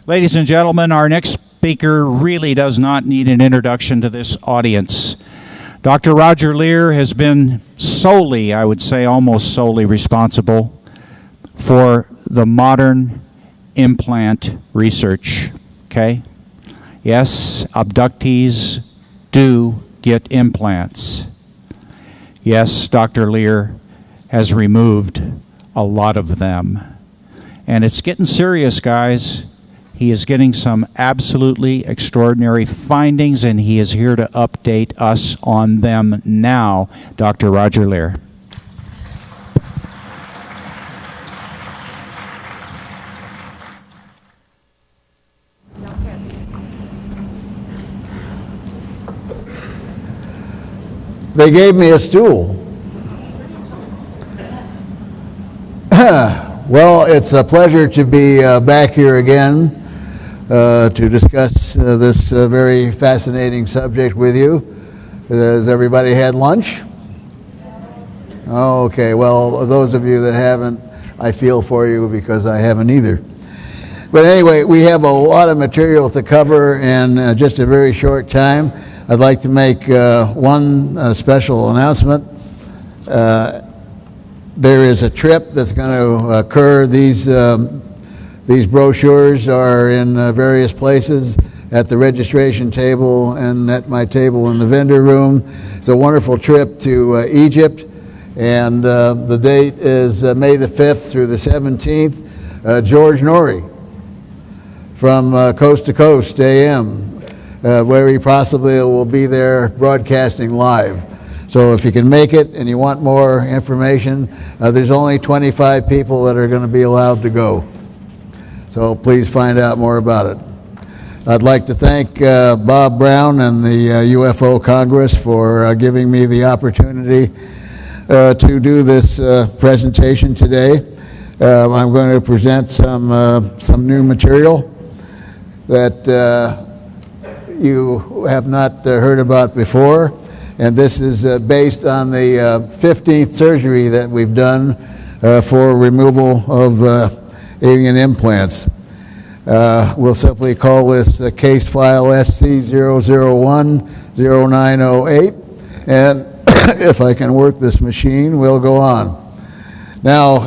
Ladies and gentlemen, our next speaker really does not need an introduction to this audience. Dr. Roger Leir has been solely, I would say almost solely, responsible for the modern implant research, okay? Yes, abductees do get implants. Yes, Dr. Leir has removed a lot of them. And it's getting serious, guys. He is getting some absolutely extraordinary findings, and he is here to update us on them now. Dr. Roger Leir. They gave me a stool. Well, it's a pleasure to be back here again to discuss this very fascinating subject with you. Has everybody had lunch? Oh, okay, well, those of you that haven't, I feel for you because I haven't either. But anyway, we have a lot of material to cover in just a very short time. I'd like to make one special announcement. There is a trip that's going to occur. These brochures are in various places at the registration table and at my table in the vendor room. It's a wonderful trip to Egypt, and the date is May the 5th through the 17th. George Norrie from Coast to Coast AM, where he possibly will be there broadcasting live. So if you can make it and you want more information, there's only 25 people that are going to be allowed to go. So please find out more about it. I'd like to thank Bob Brown and the UFO Congress for giving me the opportunity to do this presentation today. I'm going to present some new material that you have not heard about before. And this is based on the 15th surgery that we've done for removal of alien implants. We'll simply call this case file SC0010908, and if I can work this machine, we'll go on. Now,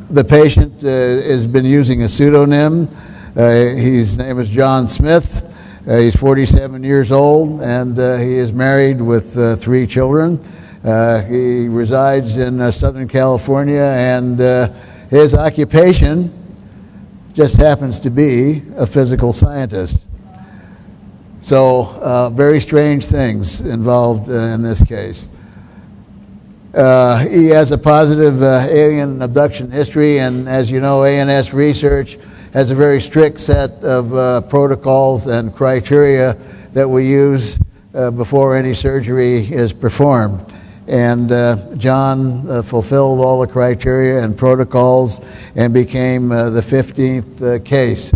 the patient has been using a pseudonym. His name is John Smith. He's 47 years old, and he is married with 3 children. He resides in Southern California, and his occupation just happens to be a physical scientist. So very strange things involved in this case. He has a positive alien abduction history, and as you know, ANS research has a very strict set of protocols and criteria that we use before any surgery is performed. And John fulfilled all the criteria and protocols and became the 15th case.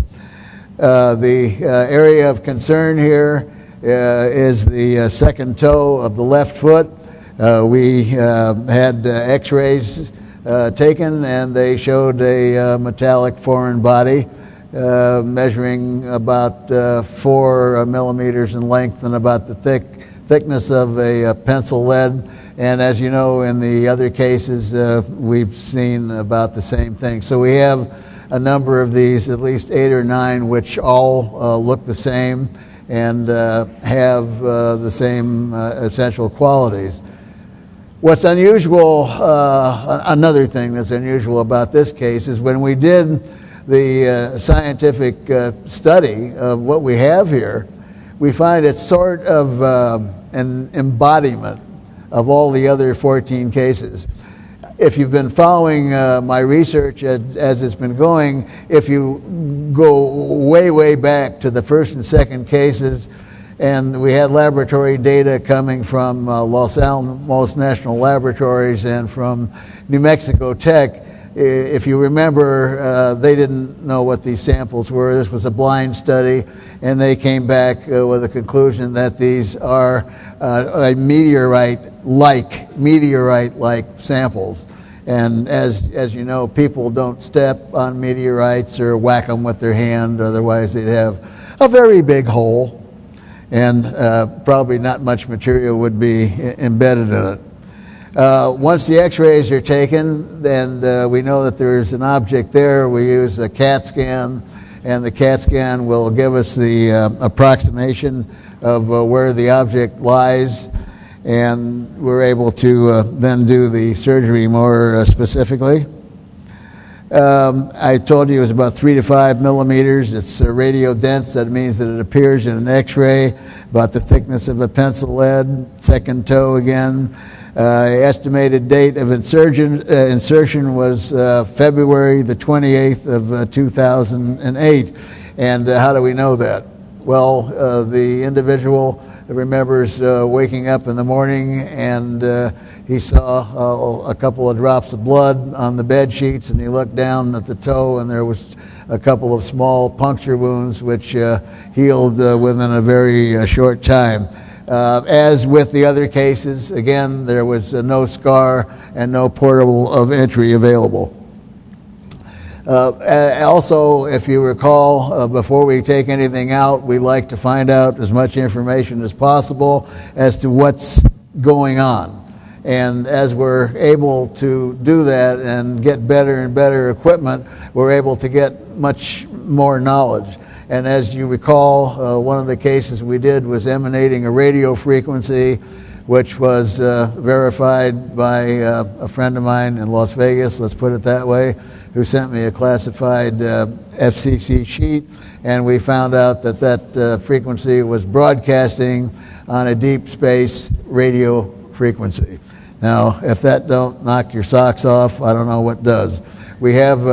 The area of concern here is the second toe of the left foot. We had x-rays taken, and they showed a metallic foreign body measuring about 4 millimeters in length and about the thickness of a pencil lead. And as you know, in the other cases, we've seen about the same thing. So we have a number of these, at least 8 or 9, which all look the same and have the same essential qualities. What's unusual, another thing that's unusual about this case is when we did the scientific study of what we have here, we find it's sort of an embodiment of all the other 14 cases. If you've been following my research as it's been going, if you go way, way back to the first and second cases, and we had laboratory data coming from Los Alamos National Laboratories and from New Mexico Tech. If you remember, they didn't know what these samples were. This was a blind study, and they came back with a conclusion that these are a meteorite-like samples. And as you know, people don't step on meteorites or whack them with their hand, otherwise they'd have a very big hole, and probably not much material would be embedded in it. Once the x-rays are taken, then we know that there's an object there. We use a CAT scan, and the CAT scan will give us the approximation of where the object lies, and we're able to then do the surgery more specifically. I told you it was about 3 to 5 millimeters. It's radio dense. That means that it appears in an x-ray about the thickness of a pencil lead. Second toe again. Estimated date of insertion was February the 28th of 2008. And how do we know that? Well, the individual remembers waking up in the morning, and he saw a couple of drops of blood on the bed sheets, and he looked down at the toe, and there was a couple of small puncture wounds which healed within a very short time. As with the other cases, again, there was no scar and no portal of entry available. Also, if you recall, before we take anything out, we like to find out as much information as possible as to what's going on. And as we're able to do that and get better and better equipment, we're able to get much more knowledge. And as you recall, one of the cases we did was emanating a radio frequency, which was verified by a friend of mine in Las Vegas, let's put it that way, who sent me a classified FCC sheet, and we found out that that frequency was broadcasting on a deep space radio frequency. Now, if that don't knock your socks off, I don't know what does. We have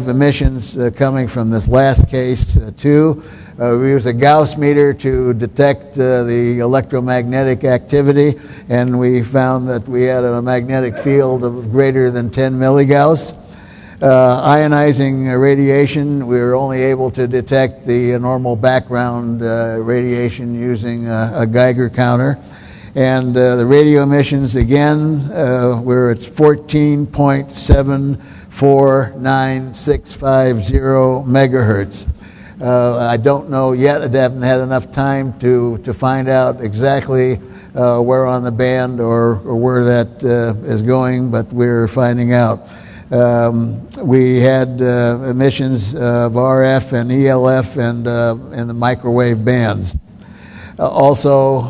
emissions coming from this last case too. We use a Gauss meter to detect the electromagnetic activity, and we found that we had a magnetic field of greater than 10 milligauss. Ionizing radiation, we were only able to detect the normal background radiation using a Geiger counter. And the radio emissions, again, we're at 14.749650 megahertz. I don't know yet. I haven't had enough time to find out exactly where on the band or where that is going, but we're finding out. We had emissions of RF and ELF and in the microwave bands. Also,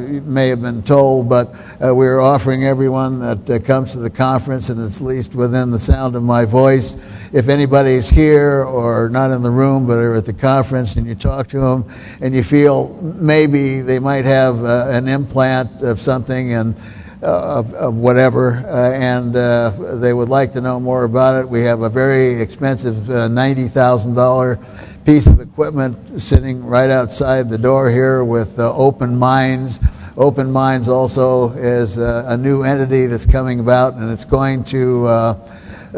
you may have been told, but we're offering everyone that comes to the conference, and it's at least within the sound of my voice, if anybody's here or not in the room but are at the conference and you talk to them and you feel maybe they might have an implant of something and of whatever, and they would like to know more about it, we have a very expensive $90,000 piece of equipment sitting right outside the door here with Open Minds. Open Minds also is a new entity that's coming about, and it's going to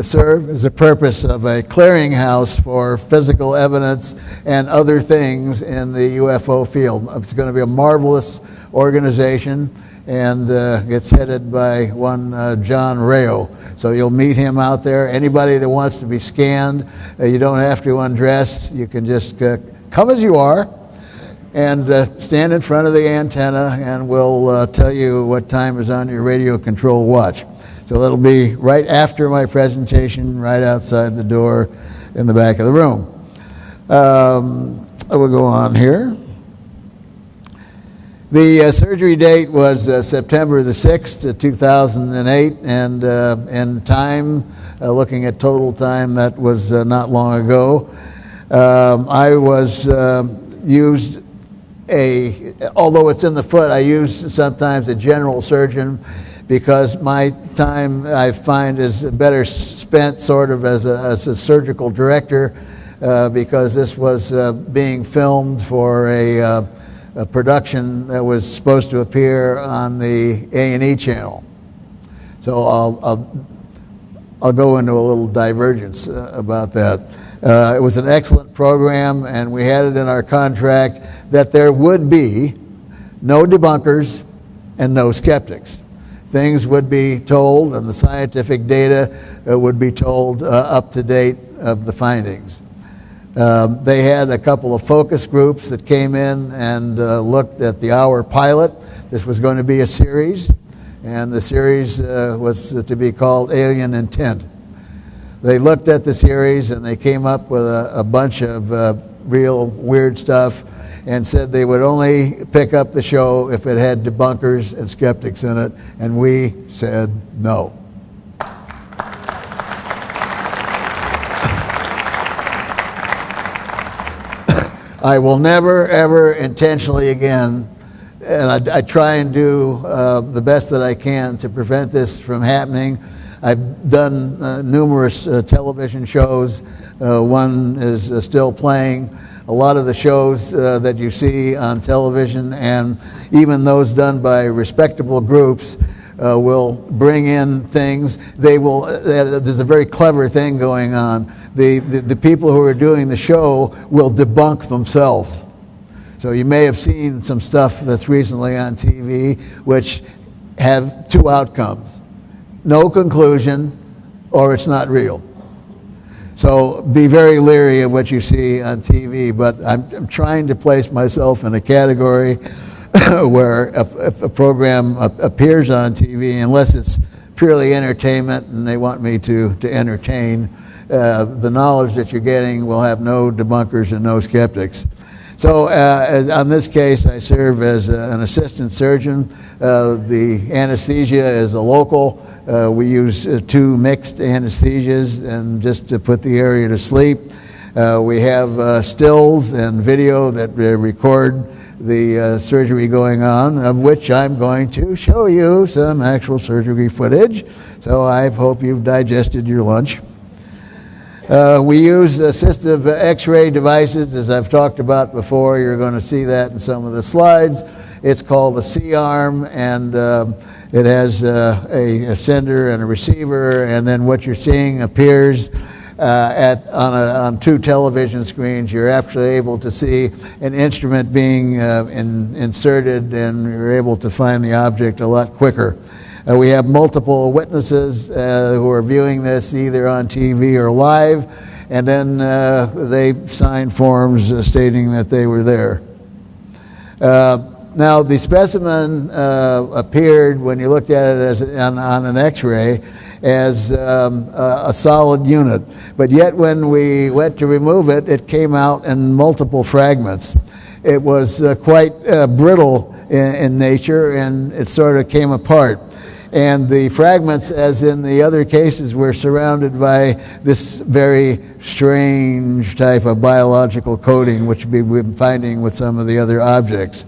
serve as a purpose of a clearinghouse for physical evidence and other things in the UFO field. It's going to be a marvelous organization, and it's headed by one John Rayo. So you'll meet him out there. Anybody that wants to be scanned, you don't have to undress. You can just come as you are and stand in front of the antenna, and we'll tell you what time is on your radio control watch. So that'll be right after my presentation, right outside the door in the back of the room. We'll go on here. The surgery date was September the 6th, 2008, and in time, looking at total time, that was not long ago. I was used although it's in the foot, I use sometimes a general surgeon, because my time, I find, is better spent sort of as a surgical director, because this was being filmed for a production that was supposed to appear on the A&E channel. So I'll go into a little divergence about that. It was an excellent program, and we had it in our contract that there would be no debunkers and no skeptics. things would be told, and the scientific data would be told up to date of the findings. They had a couple of focus groups that came in and looked at the hour pilot. This was going to be a series, and the series was to be called Alien Intent. They looked at the series and they came up with a bunch of real weird stuff and said they would only pick up the show if it had debunkers and skeptics in it, and we said no. I will never, ever intentionally again, and I try and do the best that I can to prevent this from happening. I've done numerous television shows. One is still playing. A lot of the shows that you see on television, and even those done by respectable groups, will bring in things. There's a very clever thing going on. The people who are doing the show will debunk themselves. So you may have seen some stuff that's recently on TV which have two outcomes: no conclusion, or it's not real. So be very leery of what you see on TV, but I'm trying to place myself in a category where if a program appears on TV, unless it's purely entertainment and they want me to entertain, the knowledge that you're getting will have no debunkers and no skeptics. So on this case, I serve as an assistant surgeon. The anesthesia is a local. We use two mixed anesthesias, and just to put the area to sleep. We have stills and video that record the surgery going on, of which I'm going to show you some actual surgery footage. So I hope you've digested your lunch. We use assistive X-ray devices, as I've talked about before. You're going to see that in some of the slides. It's called a C-arm, and it has a sender and a receiver, and then what you're seeing appears on two television screens. You're actually able to see an instrument being inserted, and you're able to find the object a lot quicker. We have multiple witnesses who are viewing this either on TV or live, and then they sign forms stating that they were there. Now, the specimen appeared, when you looked at it as on an X-ray, as a solid unit. But yet when we went to remove it, it came out in multiple fragments. It was quite brittle in nature, and it sort of came apart. And the fragments, as in the other cases, were surrounded by this very strange type of biological coating, which we've been finding with some of the other objects.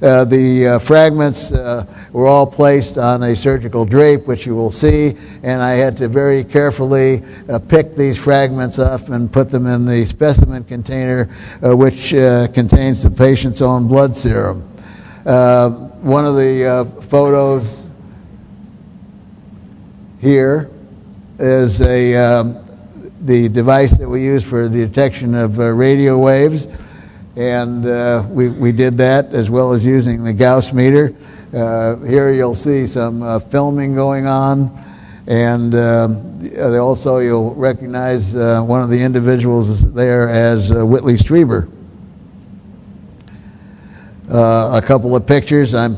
The fragments were all placed on a surgical drape, which you will see, and I had to very carefully pick these fragments up and put them in the specimen container, which contains the patient's own blood serum. One of the photos here is the device that we use for the detection of radio waves. And we did that, as well as using the Gauss meter. Here you'll see some filming going on, and also you'll recognize one of the individuals there as Whitley Strieber. A couple of pictures. I'm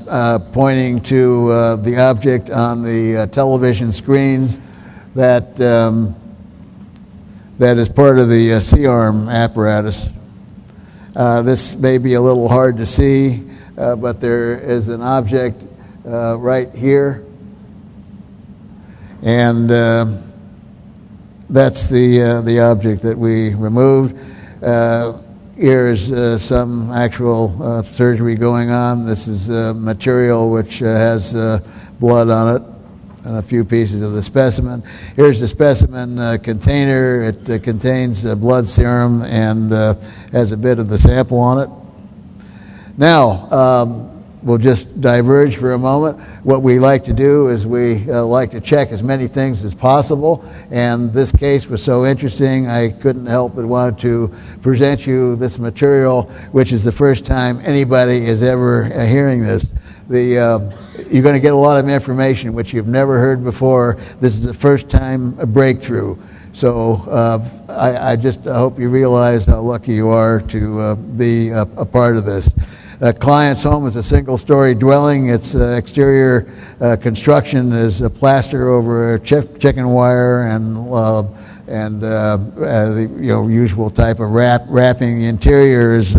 pointing to the object on the television screens that is part of the C-arm apparatus. This may be a little hard to see, but there is an object right here, and that's the object that we removed. Here is some actual surgery going on. This is material which has blood on it and a few pieces of the specimen. Here's the specimen container. It contains blood serum and has a bit of the sample on it. Now, we'll just diverge for a moment. What we like to do is we like to check as many things as possible, and this case was so interesting I couldn't help but want to present you this material, which is the first time anybody is ever hearing this. The you're going to get a lot of information which you've never heard before. This is the first time a breakthrough. So I just hope you realize how lucky you are to be a part of this. Client's home is a single-story dwelling. Its exterior construction is plaster over chicken wire and the usual type of wrapping. The interior is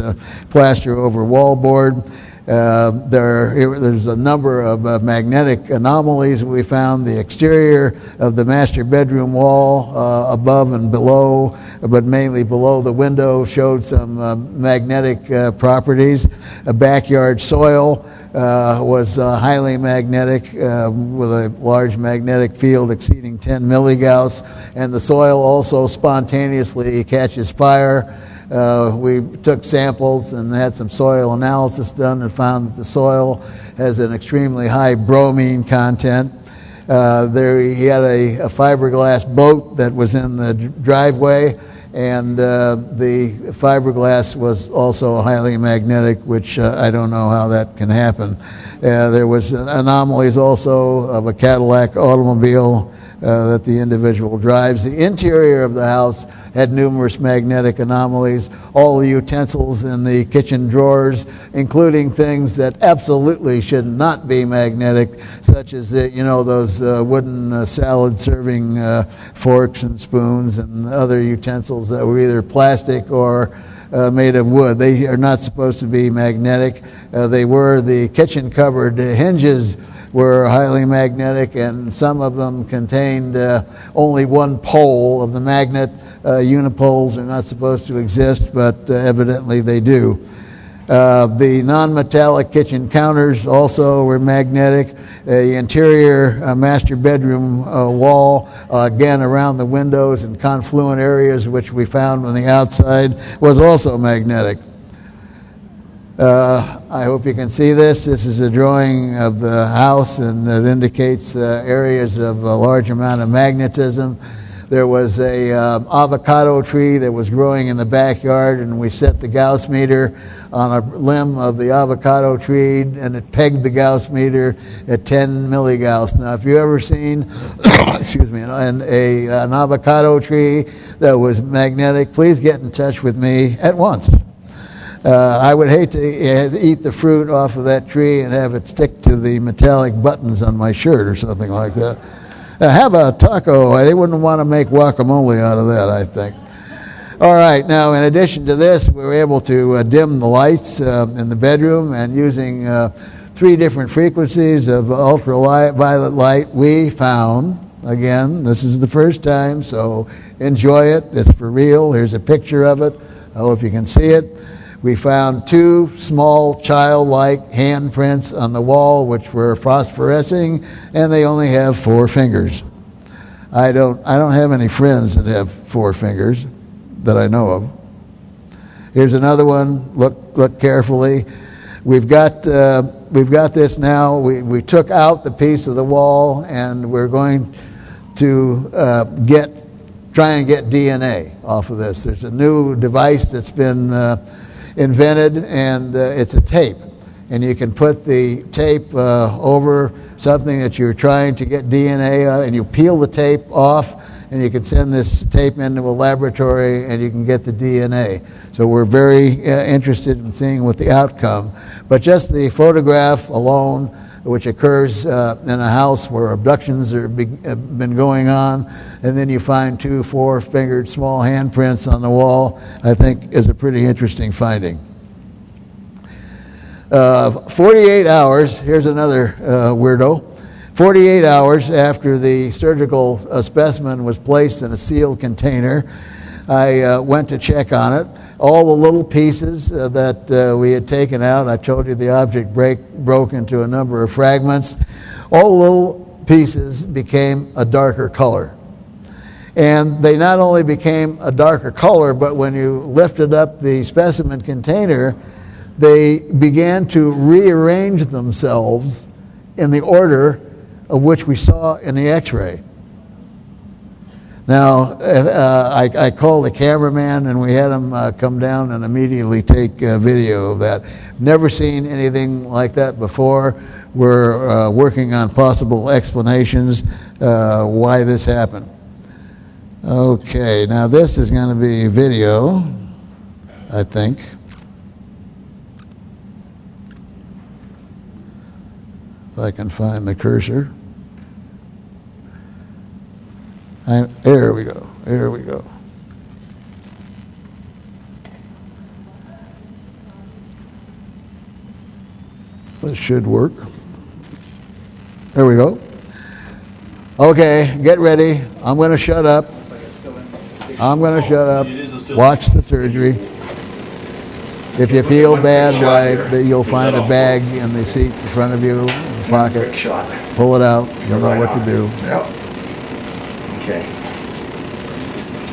plaster over wallboard. There's a number of magnetic anomalies we found. The exterior of the master bedroom wall, above and below, but mainly below the window, showed some magnetic properties. A backyard soil was highly magnetic, with a large magnetic field exceeding 10 milligauss, and the soil also spontaneously catches fire. We took samples and had some soil analysis done and found that the soil has an extremely high bromine content. He had a fiberglass boat that was in the driveway, and the fiberglass was also highly magnetic, which I don't know how that can happen. There was anomalies also of a Cadillac automobile that the individual drives. The interior of the house had numerous magnetic anomalies. All the utensils in the kitchen drawers, including things that absolutely should not be magnetic, such as those wooden salad serving forks and spoons and other utensils that were either plastic or made of wood. They are not supposed to be magnetic. The kitchen cupboard hinges were highly magnetic, and some of them contained only one pole of the magnet. Unipoles are not supposed to exist, but evidently they do. The non-metallic kitchen counters also were magnetic. The interior master bedroom wall, again around the windows and confluent areas, which we found on the outside, was also magnetic. I hope you can see this. This is a drawing of the house, and it indicates areas of a large amount of magnetism. There was a avocado tree that was growing in the backyard, and we set the Gauss meter on a limb of the avocado tree, and it pegged the Gauss meter at 10 milligauss. Now, if you've ever seen an avocado tree that was magnetic, please get in touch with me at once. I would hate to eat the fruit off of that tree and have it stick to the metallic buttons on my shirt or something like that. Have a taco. They wouldn't want to make guacamole out of that, I think. All right, now in addition to this, we were able to dim the lights in the bedroom, and using 3 different frequencies of ultraviolet light, we found, again, this is the first time, so enjoy it. It's for real. Here's a picture of it. I hope you can see it. We found 2 small childlike handprints on the wall which were phosphorescing, and they only have 4 fingers. I don't have any friends that have 4 fingers that I know of. Here's another one. Look carefully. We've got this now. We took out the piece of the wall, and we're going to try and get DNA off of this. There's a new device that's been invented, and it's a tape, and you can put the tape over something that you're trying to get DNA and you peel the tape off, and you can send this tape into a laboratory and you can get the DNA. So we're very interested in seeing what the outcome, but just the photograph alone, which occurs in a house where abductions have been going on, and then you find 2 4-fingered small handprints on the wall, I think is a pretty interesting finding. 48 hours, here's another weirdo. 48 hours after the surgical specimen was placed in a sealed container, I went to check on it. All the little pieces that we had taken out, I told you the object broke into a number of fragments. All the little pieces became a darker color. And they not only became a darker color, but when you lifted up the specimen container, they began to rearrange themselves in the order of which we saw in the x-ray. Now, I called the cameraman, and we had him come down and immediately take video of that. Never seen anything like that before. We're working on possible explanations why this happened. Okay, now this is going to be video, I think. If I can find the cursor. There we go. There we go. This should work. There we go. Okay, get ready. I'm going to shut up. I'm going to shut up. Watch the surgery. If you feel bad, why, you'll find a bag in the seat in front of you, in the pocket. Pull it out. You'll know what to do. Yep. Okay.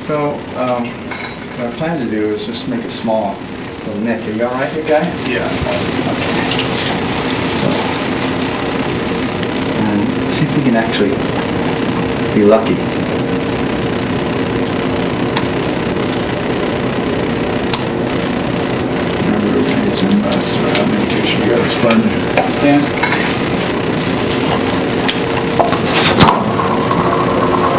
So, what I plan to do is just make a small little nick. Are you all right here, guy? Yeah. Okay. So, and see if we can actually be lucky. Remember, it's in in case you got a sponge. Dan?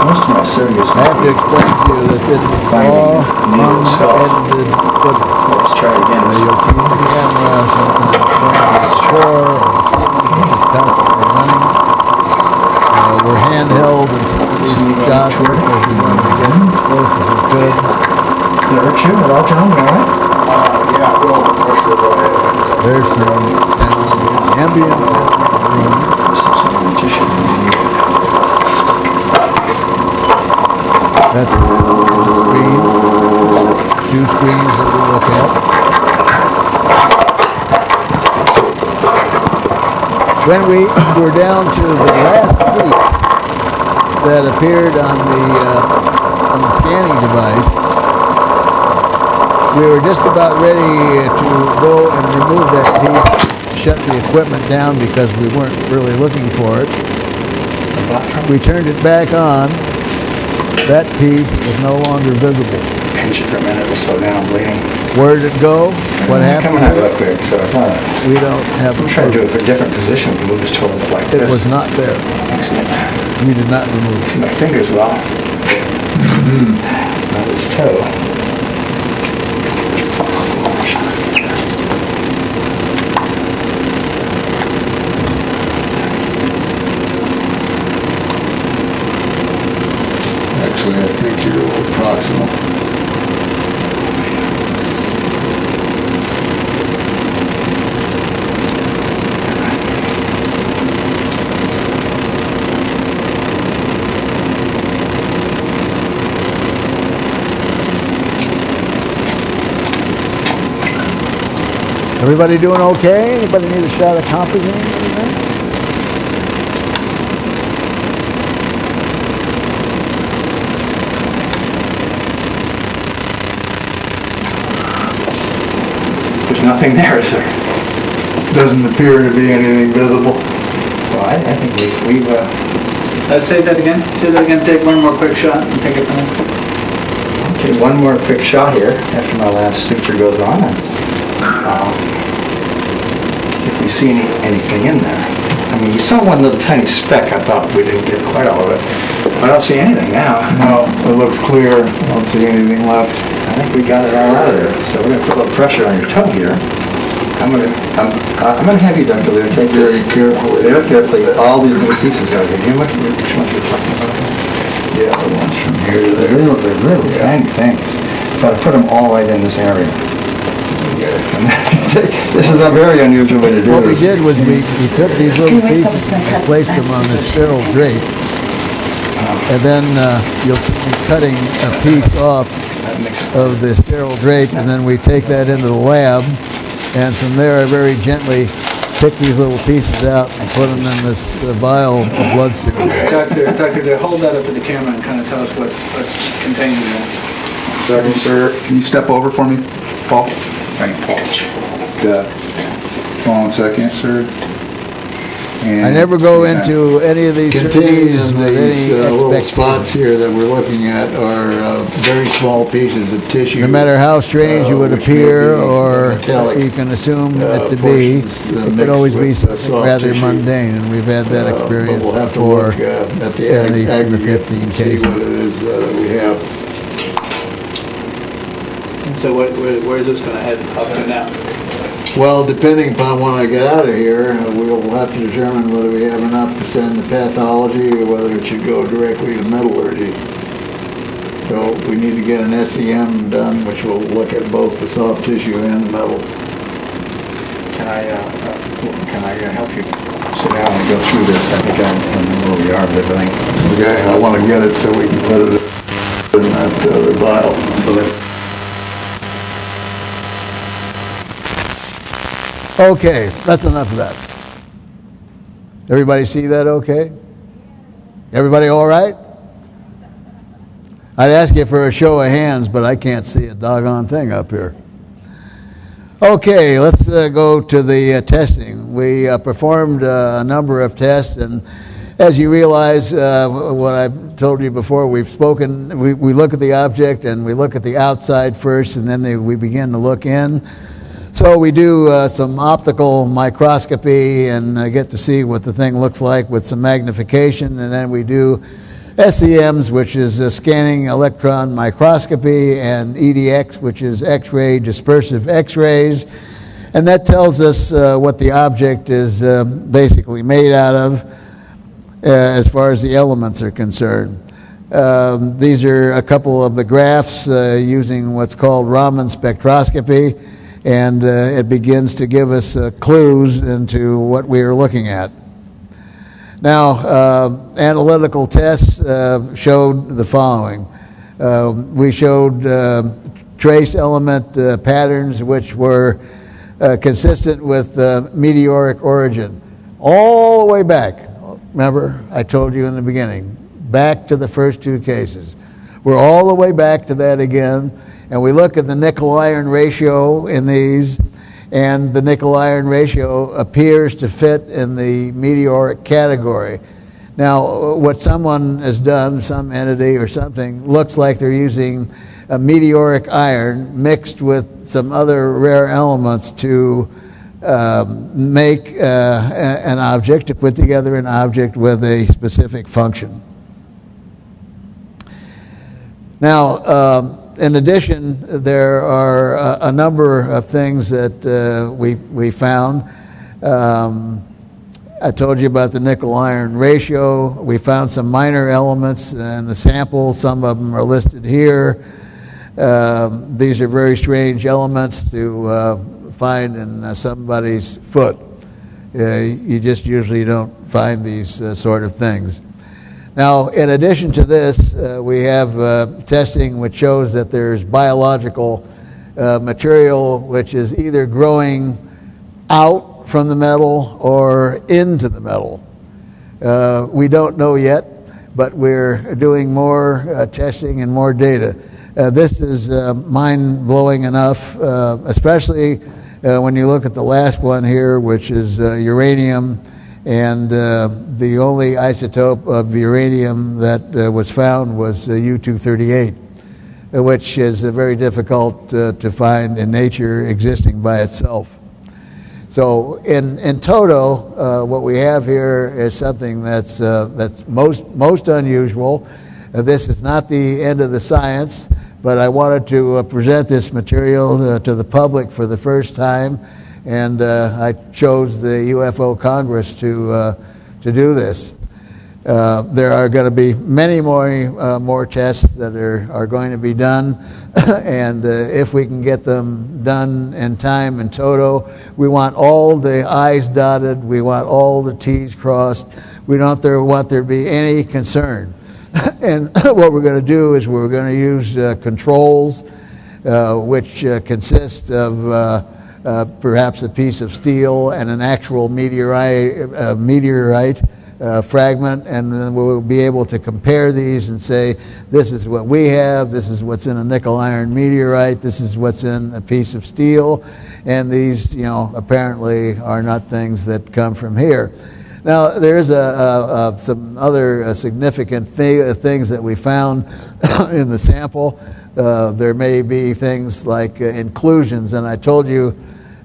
Most of my surgeries. I have to explain to you that this is all unedited footage. So let's try it again. You'll see the camera sometimes going to the shore or the ceiling, just constantly running. We're handheld in some of these shots because we wanted to get as close as we could. Did it hurt you at all, Tom? You all right? Yeah, go ahead. There's some ambience in the room. That's the screen, two screens that we look at. When we were down to the last piece that appeared on the scanning device, we were just about ready to go and remove that piece, shut the equipment down because we weren't really looking for it. We turned it back on. That piece was no longer visible. Pinch it for a minute, we'll slow down, bleeding. Where did it go? What happened? Coming out real quick, so it's not. We don't have. I'm trying to do it for a different position. Move his shoulder like this. It was not there. Excellent. We did not remove it. See, my fingers were off. Not his toe. Actually, I think you're a little proximal. Everybody doing okay? Anybody need a shot of Compazine or anything? There's nothing there, is there? Doesn't appear to be anything visible. Well, I think we've say that again. Say that again. Take one more quick shot and take it from there. Okay, one more quick shot here after my last suture goes on. And, see if we see anything in there. I mean, you saw one little tiny speck. I thought we didn't get quite all of it. I don't see anything now. No, it looks clear. I don't see anything left. I think we got it all out of there. So we're gonna put a little pressure on your toe here. I'm gonna have you, Dr. Leir, take Very this carefully. very carefully. All these little pieces out here. Which ones you're talking about? Yeah, the ones from here to there. They're really tiny things. But I put them all right in this area. This is a very unusual way to do it. What we did was we took these little pieces and placed them on the sterile drape. And then you'll see me cutting a piece off of the sterile drape, and then we take that into the lab. And from there, I very gently pick these little pieces out and put them in this vial of blood serum. Doctor, hold that up to the camera and kind of tell us what's contained in there. Sorry, sir. Can you step over for me, Paul? Thank you, Paul. Hold on a second, sir. I never go into any of these Contained surgeries in with these any little expectation. spots here that we're looking at are very small pieces of tissue. No matter how strange it would which may appear be or metallic, you can assume it to be, portions, it could mixed always be with, something soft rather tissue. mundane, and we've had that But experience we'll have to before look at the in the aggregate 15 and see cases. what it is that we have. So where is this going to head up to now? Well, depending upon when I get out of here, we'll have to determine whether we have enough to send to pathology or whether it should go directly to metallurgy. So we need to get an SEM done, which will look at both the soft tissue and the metal. Can I help you sit down and go through this? I think I know where we are with everything. Okay, I want to get it so we can put it in that other vial. So let's. Okay, that's enough of that. Everybody see that okay? Everybody all right? I'd ask you for a show of hands, but I can't see a doggone thing up here. Okay, let's go to the testing. We performed a number of tests, and as you realize, what I've told you before, we've spoken, we look at the object and we look at the outside first, and then we begin to look in. So we do some optical microscopy and get to see what the thing looks like with some magnification, and then we do SEMs, which is scanning electron microscopy, and EDX, which is X-ray dispersive X-rays, and that tells us what the object is basically made out of as far as the elements are concerned. These are a couple of the graphs using what's called Raman spectroscopy, and it begins to give us clues into what we are looking at. Now, analytical tests showed the following. We showed trace element patterns which were consistent with meteoric origin, all the way back. Remember, I told you in the beginning, back to the first two cases. We're all the way back to that again. And we look at the nickel-iron ratio in these, and the nickel-iron ratio appears to fit in the meteoric category. Now, what someone has done, some entity or something, looks like they're using a meteoric iron mixed with some other rare elements to make an object, to put together an object with a specific function. Now, in addition, there are a number of things that we found. I told you about the nickel-iron ratio. We found some minor elements in the sample. Some of them are listed here. These are very strange elements to find in somebody's foot. You just usually don't find these sort of things. Now, in addition to this, we have testing which shows that there's biological material which is either growing out from the metal or into the metal. We don't know yet, but we're doing more testing and more data. This is mind-blowing enough, especially when you look at the last one here, which is uranium. And the only isotope of uranium that was found was U-238, which is very difficult to find in nature existing by itself. So in toto, what we have here is something that's most unusual. This is not the end of the science, but I wanted to present this material to the public for the first time. And I chose the UFO Congress to do this. There are going to be many more tests that are going to be done, and if we can get them done in time in toto, we want all the I's dotted, we want all the T's crossed. We don't want there to be any concern. And what we're going to do is we're going to use controls, which consist of perhaps a piece of steel and an actual meteorite fragment, and then we'll be able to compare these and say, this is what we have, this is what's in a nickel-iron meteorite, this is what's in a piece of steel, and these, apparently are not things that come from here. Now, there's some other significant things that we found in the sample. There may be things like inclusions, and I told you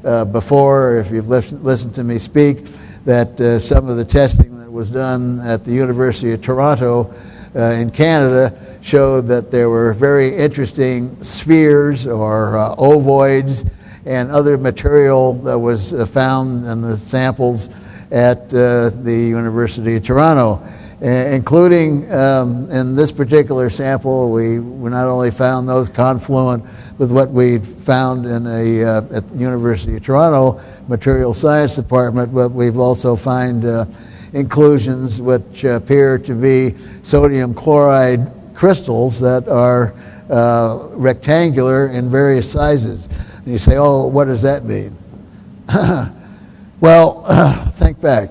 before, if you've listened to me speak, that some of the testing that was done at the University of Toronto in Canada showed that there were very interesting spheres or ovoids and other material that was found in the samples at the University of Toronto, including in this particular sample, we not only found those confluent with what we found in at the University of Toronto Material Science Department, but we've also found inclusions which appear to be sodium chloride crystals that are rectangular in various sizes. And you say, oh, what does that mean? Well, think back.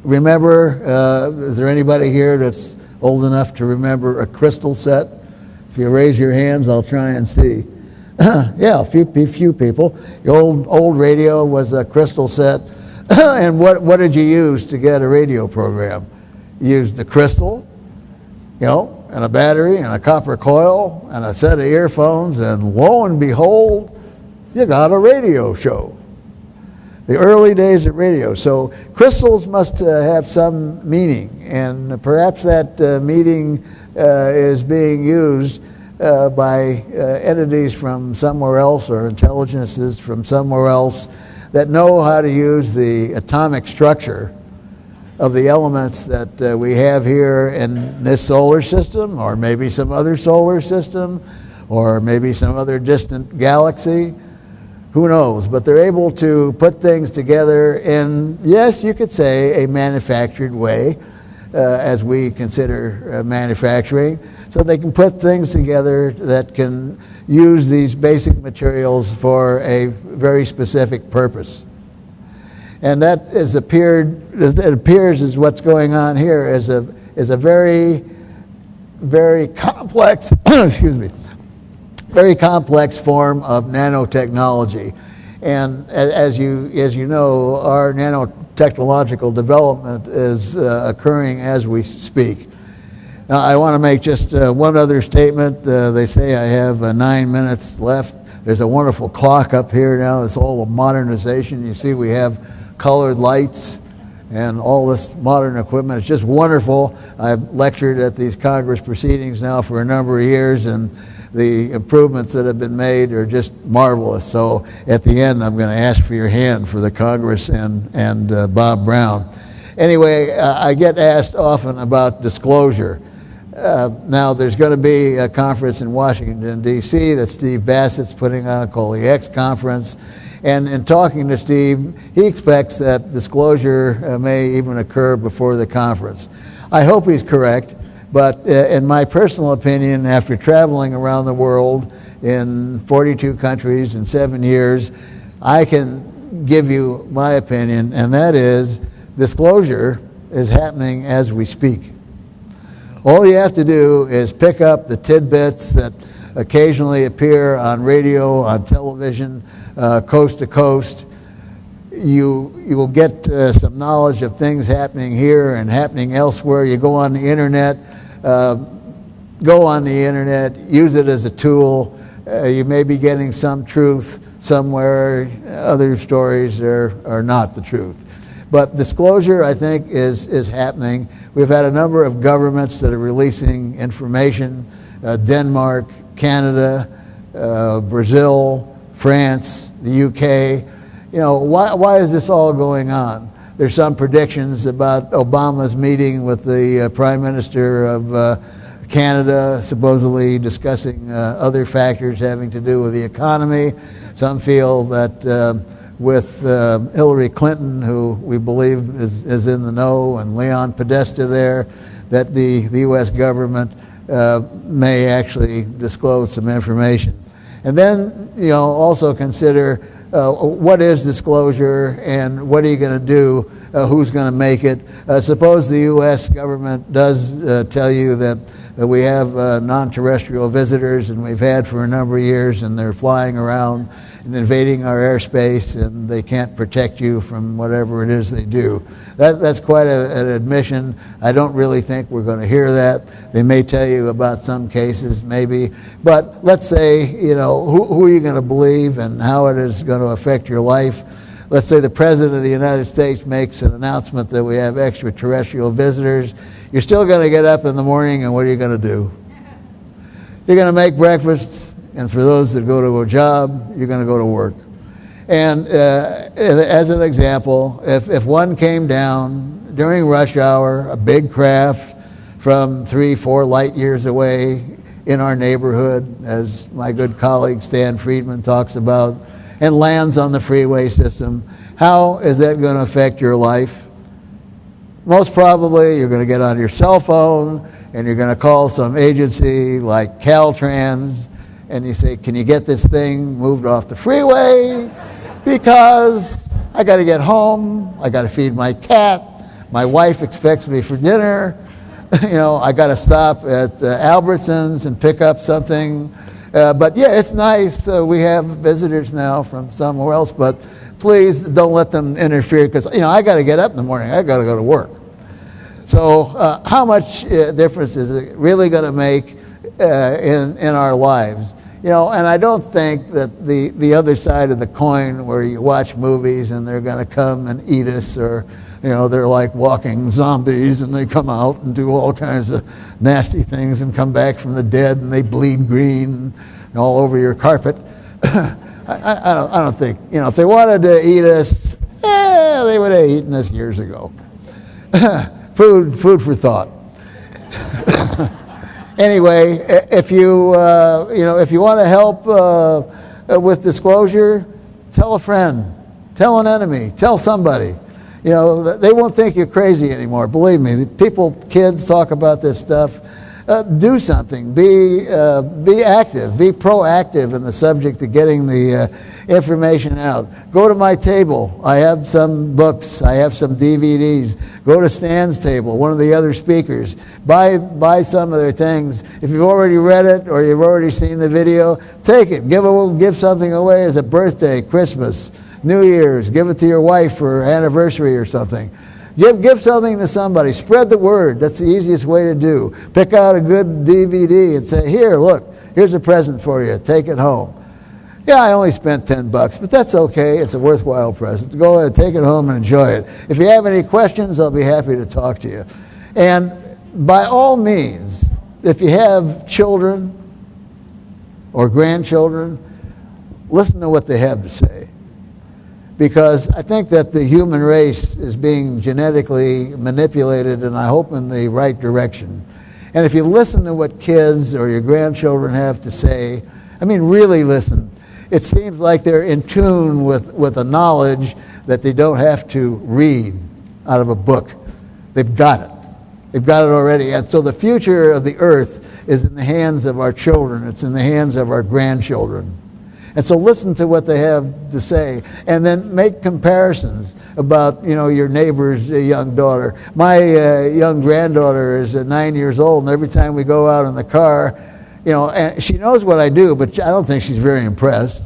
Remember, is there anybody here that's old enough to remember a crystal set? If you raise your hands, I'll try and see. Yeah, a few people. The old radio was a crystal set. And what did you use to get a radio program? You used the crystal, and a battery and a copper coil and a set of earphones, and lo and behold, you got a radio show. The early days of radio. So crystals must have some meaning, and perhaps that meaning is being used by entities from somewhere else or intelligences from somewhere else that know how to use the atomic structure of the elements that we have here in this solar system, or maybe some other solar system, or maybe some other distant galaxy. Who knows? But they're able to put things together in, yes, you could say, a manufactured way, as we consider manufacturing. So they can put things together that can use these basic materials for a very specific purpose. And that appears as what's going on here is a very, very complex, excuse me, very complex form of nanotechnology. And as you know, our nanotechnological development is occurring as we speak. Now, I want to make just one other statement. They say I have 9 minutes left. There's a wonderful clock up here now. It's all a modernization. You see we have colored lights and all this modern equipment. It's just wonderful. I've lectured at these Congress proceedings now for a number of years, and the improvements that have been made are just marvelous. So at the end, I'm going to ask for your hand for the Congress and Bob Brown. Anyway, I get asked often about disclosure. Now, there's going to be a conference in Washington, D.C. that Steve Bassett's putting on called the X Conference. And in talking to Steve, he expects that disclosure may even occur before the conference. I hope he's correct, but in my personal opinion, after traveling around the world in 42 countries in 7 years, I can give you my opinion, and that is disclosure is happening as we speak. All you have to do is pick up the tidbits that occasionally appear on radio, on television, coast to coast. You will get some knowledge of things happening here and happening elsewhere. You go on the internet, use it as a tool. You may be getting some truth somewhere. Other stories are not the truth. But disclosure, I think, is happening. We've had a number of governments that are releasing information, Denmark, Canada, Brazil, France, the UK. Why is this all going on? There's some predictions about Obama's meeting with the Prime Minister of Canada, supposedly discussing other factors having to do with the economy. Some feel that with Hillary Clinton, who we believe is in the know, and Leon Podesta there, that the U.S. government may actually disclose some information. And then, also consider what is disclosure and what are you going to do, who's going to make it. Suppose the U.S. government does tell you that We have non-terrestrial visitors, and we've had for a number of years, and they're flying around and invading our airspace, and they can't protect you from whatever it is they do. That's quite an admission. I don't really think we're going to hear that. They may tell you about some cases, maybe. But let's say, who are you going to believe and how it is going to affect your life? Let's say the President of the United States makes an announcement that we have extraterrestrial visitors. You're still going to get up in the morning, and what are you going to do? You're going to make breakfast, and for those that go to a job, you're going to go to work. And as an example, if one came down during rush hour, a big craft from 3-4 light years away in our neighborhood, as my good colleague Stan Friedman talks about, and lands on the freeway system, how is that going to affect your life? Most probably, you're going to get on your cell phone and you're going to call some agency like Caltrans, and you say, can you get this thing moved off the freeway? Because I got to get home, I got to feed my cat, my wife expects me for dinner, I got to stop at Albertsons and pick up something. But yeah, it's nice. We have visitors now from somewhere else, but please don't let them interfere, because I got to get up in the morning. I got to go to work. So how much difference is it really going to make in our lives? And I don't think that the other side of the coin, where you watch movies and they're going to come and eat us, or they're like walking zombies and they come out and do all kinds of nasty things and come back from the dead and they bleed green and all over your carpet. I don't think, if they wanted to eat us, they would have eaten us years ago. Food for thought. Anyway, if you want to help with disclosure, tell a friend, tell an enemy, tell somebody. They won't think you're crazy anymore. Believe me, kids talk about this stuff. Do something. Be active. Be proactive in the subject of getting the information out. Go to my table. I have some books. I have some DVDs. Go to Stan's table, one of the other speakers. Buy some of their things. If you've already read it or you've already seen the video, take it. Give something away as a birthday, Christmas, New Year's. Give it to your wife for anniversary or something. Give something to somebody. Spread the word. That's the easiest way to do. Pick out a good DVD and say, here, look, here's a present for you. Take it home. Yeah, I only spent $10, but that's okay. It's a worthwhile present. Go ahead, take it home and enjoy it. If you have any questions, I'll be happy to talk to you. And by all means, if you have children or grandchildren, listen to what they have to say. Because I think that the human race is being genetically manipulated, and I hope in the right direction. And if you listen to what kids or your grandchildren have to say, really listen. It seems like they're in tune with a knowledge that they don't have to read out of a book. They've got it. They've got it already. And so the future of the earth is in the hands of our children. It's in the hands of our grandchildren. And so listen to what they have to say, and then make comparisons about, your neighbor's young daughter. My young granddaughter is 9 years old, and every time we go out in the car, and she knows what I do, but I don't think she's very impressed.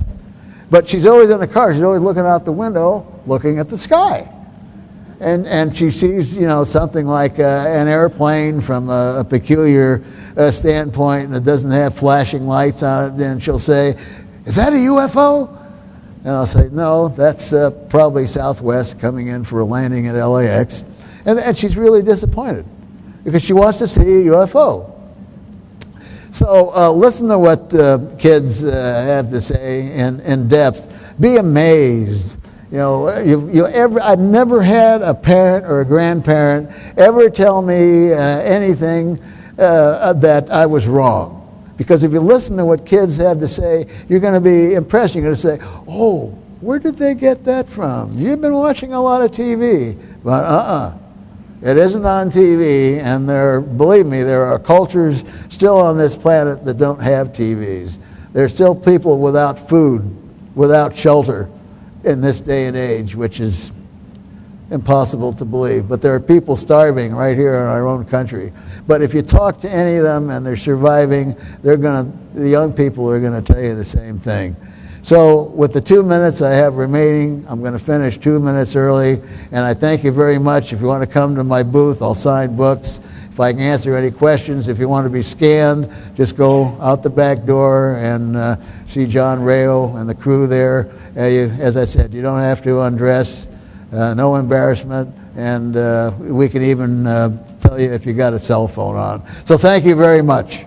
But she's always in the car. She's always looking out the window, looking at the sky. And she sees, something like an airplane from a peculiar standpoint, and it doesn't have flashing lights on it, and she'll say, is that a UFO? And I'll say, no, that's probably Southwest coming in for a landing at LAX. And she's really disappointed because she wants to see a UFO. So listen to what kids have to say in depth. Be amazed. I've never had a parent or a grandparent ever tell me anything that I was wrong. Because if you listen to what kids have to say, you're going to be impressed. You're going to say, oh, where did they get that from? You've been watching a lot of TV. But it isn't on TV. And believe me, there are cultures still on this planet that don't have TVs. There's still people without food, without shelter in this day and age, which is impossible to believe. But there are people starving right here in our own country. But if you talk to any of them and they're surviving, the young people are going to tell you the same thing. So with the 2 minutes I have remaining, I'm going to finish 2 minutes early, and I thank you very much. If you want to come to my booth, I'll sign books. If I can answer any questions, if you want to be scanned, just go out the back door and see John Rayo and the crew there. As I said, you don't have to undress, no embarrassment, and we can even tell you if you got a cell phone on. So thank you very much.